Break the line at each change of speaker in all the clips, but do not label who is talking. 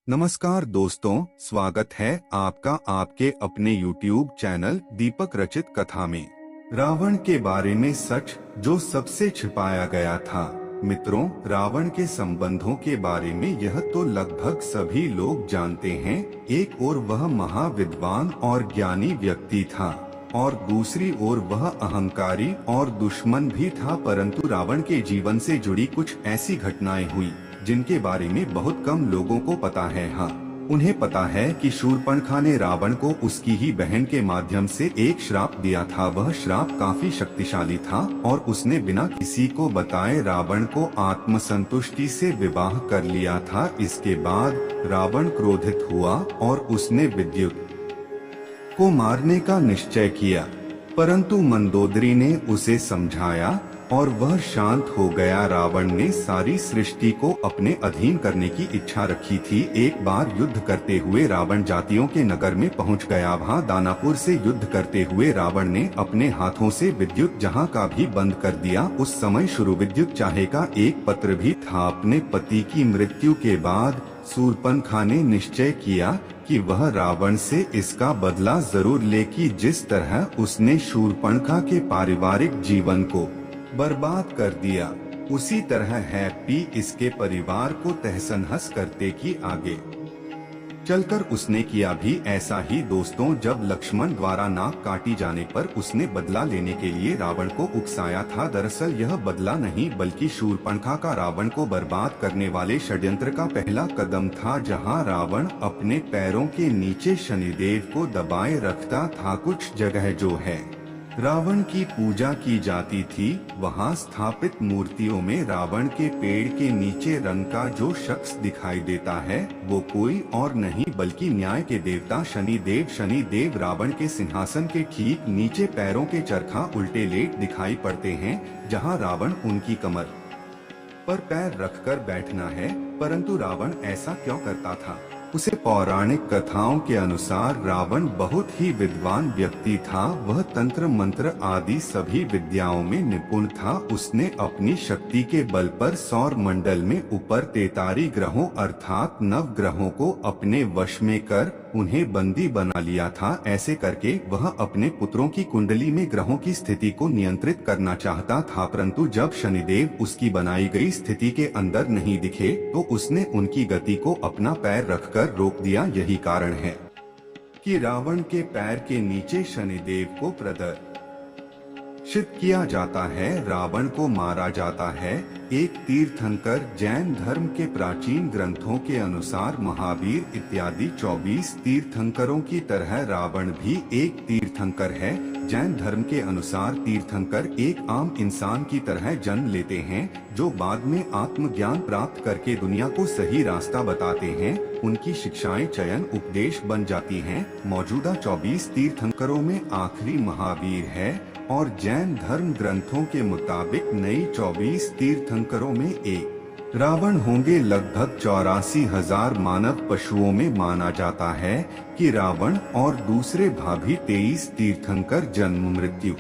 नमस्कार दोस्तों, स्वागत है आपका आपके अपने YouTube चैनल दीपक रचित कथा में। रावण के बारे में सच जो सबसे छिपाया गया था। मित्रों, रावण के संबंधों के बारे में यह तो लगभग सभी लोग जानते हैं। एक ओर वह महाविद्वान और ज्ञानी व्यक्ति था और दूसरी ओर वह अहंकारी और दुश्मन भी था। परंतु रावण के जीवन से जुड़ी कुछ ऐसी घटनाएं हुई जिनके बारे में बहुत कम लोगों को पता है। हाँ, उन्हें पता है कि शूर्पणखा ने रावण को उसकी ही बहन के माध्यम से एक श्राप दिया था। वह श्राप काफी शक्तिशाली था और उसने बिना किसी को बताए रावण को आत्मसंतुष्टि से विवाह कर लिया था। इसके बाद रावण क्रोधित हुआ और उसने विद्युत को मारने का निश्चय किया, परंतु मंदोदरी ने उसे समझाया और वह शांत हो गया। रावण ने सारी सृष्टि को अपने अधीन करने की इच्छा रखी थी। एक बार युद्ध करते हुए रावण जातियों के नगर में पहुंच गया। वहां दानापुर से युद्ध करते हुए रावण ने अपने हाथों से विद्युत जहां का भी बंद कर दिया। उस समय शुरू विद्युत चाहे का एक पत्र भी था। अपने पति की मृत्यु के बाद शूर्पणखा ने निश्चय किया कि वह रावण से इसका बदला जरूर लेगी। जिस तरह उसने शूर्पणखा के पारिवारिक जीवन को बर्बाद कर दिया, उसी तरह हैप्पी इसके परिवार को तहस-नहस करते की आगे चलकर उसने किया भी ऐसा ही। दोस्तों, जब लक्ष्मण द्वारा नाक काटी जाने पर उसने बदला लेने के लिए रावण को उकसाया था। दरअसल यह बदला नहीं बल्कि शूर्पणखा का रावण को बर्बाद करने वाले षड्यंत्र का पहला कदम था। जहां रावण अपने पैरों के नीचे शनिदेव को दबाए रखता था। कुछ जगह जो है रावण की पूजा की जाती थी, वहां स्थापित मूर्तियों में रावण के पेड़ के नीचे रंग का जो शख्स दिखाई देता है वो कोई और नहीं बल्कि न्याय के देवता शनिदेव। शनिदेव रावण के सिंहासन के ठीक नीचे पैरों के चरखा उल्टे लेट दिखाई पड़ते हैं, जहां रावण उनकी कमर पर पैर रखकर बैठना है। परंतु रावण ऐसा क्यों करता था? उसे पौराणिक कथाओं के अनुसार रावण बहुत ही विद्वान व्यक्ति था। वह तंत्र मंत्र आदि सभी विद्याओं में निपुण था। उसने अपनी शक्ति के बल पर सौर मंडल में ऊपर 33 ग्रहों अर्थात 9 ग्रहों को अपने वश में कर उन्हें बंदी बना लिया था। ऐसे करके वह अपने पुत्रों की कुंडली में ग्रहों की स्थिति को नियंत्रित करना चाहता था। परंतु जब शनिदेव उसकी बनाई गई स्थिति के अंदर नहीं दिखे तो उसने उनकी गति को अपना पैर रखकर रोक दिया। यही कारण है कि रावण के पैर के नीचे शनिदेव को प्रदर्शित किया जाता है। रावण को मारा जाता है एक तीर्थंकर। जैन धर्म के प्राचीन ग्रंथों के अनुसार महावीर इत्यादि 24 तीर्थंकरों की तरह रावण भी एक तीर्थंकर है। जैन धर्म के अनुसार तीर्थंकर एक आम इंसान की तरह जन्म लेते हैं जो बाद में आत्मज्ञान प्राप्त करके दुनिया को सही रास्ता बताते हैं। उनकी शिक्षाएं चयन उपदेश बन जाती हैं। मौजूदा 24 तीर्थंकरों में आखिरी महावीर है और जैन धर्म ग्रंथों के मुताबिक नई 24 तीर्थंकरों में एक रावण होंगे। लगभग 84,000 मानव पशुओं में माना जाता है कि रावण और दूसरे भाभी 23 तीर्थंकर जन्म मृत्यु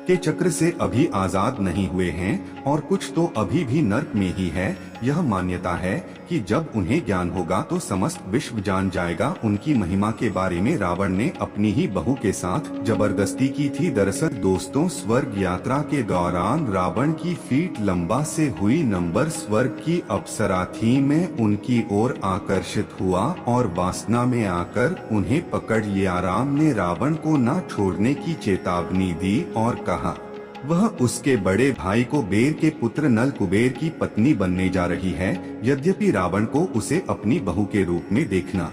के चक्र से अभी आजाद नहीं हुए हैं और कुछ तो अभी भी नर्क में ही है। यह मान्यता है कि जब उन्हें ज्ञान होगा तो समस्त विश्व जान जाएगा उनकी महिमा के बारे में। रावण ने अपनी ही बहू के साथ जबरदस्ती की थी। दरअसल दोस्तों, स्वर्ग यात्रा के दौरान रावण की फीट लंबा से हुई नंबर स्वर्ग की अप्सरा थी। मैं उनकी ओर आकर्षित हुआ और वासना में आकर उन्हें पकड़ लिया। राम ने रावण को न छोड़ने की चेतावनी दी और कहा वह उसके बड़े भाई को कुबेर के पुत्र नल कुबेर की पत्नी बनने जा रही है। यद्यपि रावण को उसे अपनी बहू के रूप में देखना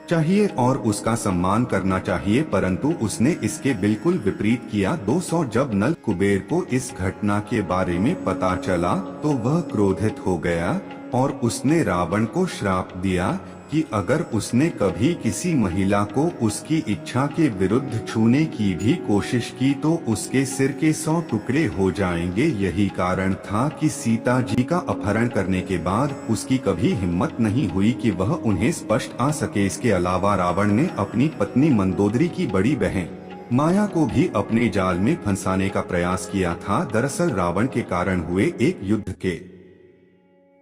चाहिए और उसका सम्मान करना चाहिए, परंतु उसने इसके बिल्कुल विपरीत किया। 200 जब नल कुबेर को इस घटना के बारे में पता चला तो वह क्रोधित हो गया और उसने रावण को श्राप दिया कि अगर उसने कभी किसी महिला को उसकी इच्छा के विरुद्ध छूने की भी कोशिश की तो उसके सिर के 100 टुकड़े हो जाएंगे। यही कारण था कि सीता जी का अपहरण करने के बाद उसकी कभी हिम्मत नहीं हुई कि वह उन्हें स्पर्श आ सके। इसके अलावा रावण ने अपनी पत्नी मंदोदरी की बड़ी बहन माया को भी अपने जाल में फंसाने का प्रयास किया था। दरअसल रावण के कारण हुए एक युद्ध के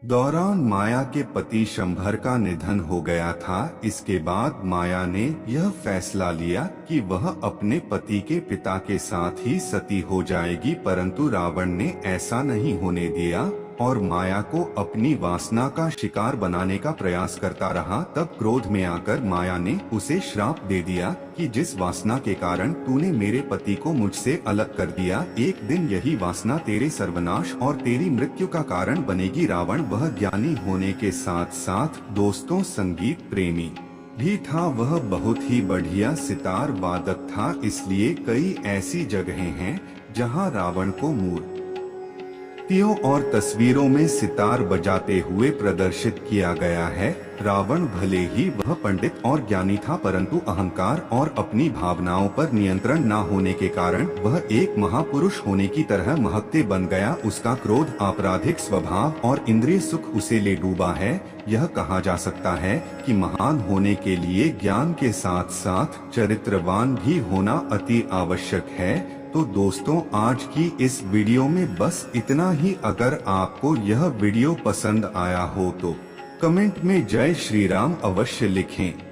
दौरान माया के पति शंभर का निधन हो गया था। इसके बाद माया ने यह फैसला लिया कि वह अपने पति के पिता के साथ ही सती हो जाएगी, परंतु रावण ने ऐसा नहीं होने दिया और माया को अपनी वासना का शिकार बनाने का प्रयास करता रहा। तब क्रोध में आकर माया ने उसे श्राप दे दिया कि जिस वासना के कारण तूने मेरे पति को मुझसे अलग कर दिया, एक दिन यही वासना तेरे सर्वनाश और तेरी मृत्यु का कारण बनेगी। रावण वह ज्ञानी होने के साथ साथ दोस्तों संगीत प्रेमी भी था। वह बहुत ही बढ़िया सितार वादक था, इसलिए कई ऐसी जगहें हैं जहां रावण को मूर्तियों और तस्वीरों में सितार बजाते हुए प्रदर्शित किया गया है। रावण भले ही वह पंडित और ज्ञानी था, परंतु अहंकार और अपनी भावनाओं पर नियंत्रण न होने के कारण वह एक महापुरुष होने की तरह महकते बन गया। उसका क्रोध, आपराधिक स्वभाव और इंद्रिय सुख उसे ले डूबा है। यह कहा जा सकता है कि महान होने के लिए ज्ञान के साथ साथ चरित्रवान भी होना अति आवश्यक है। तो दोस्तों, आज की इस वीडियो में बस इतना ही। अगर आपको यह वीडियो पसंद आया हो तो कमेंट में जय श्री राम अवश्य लिखें।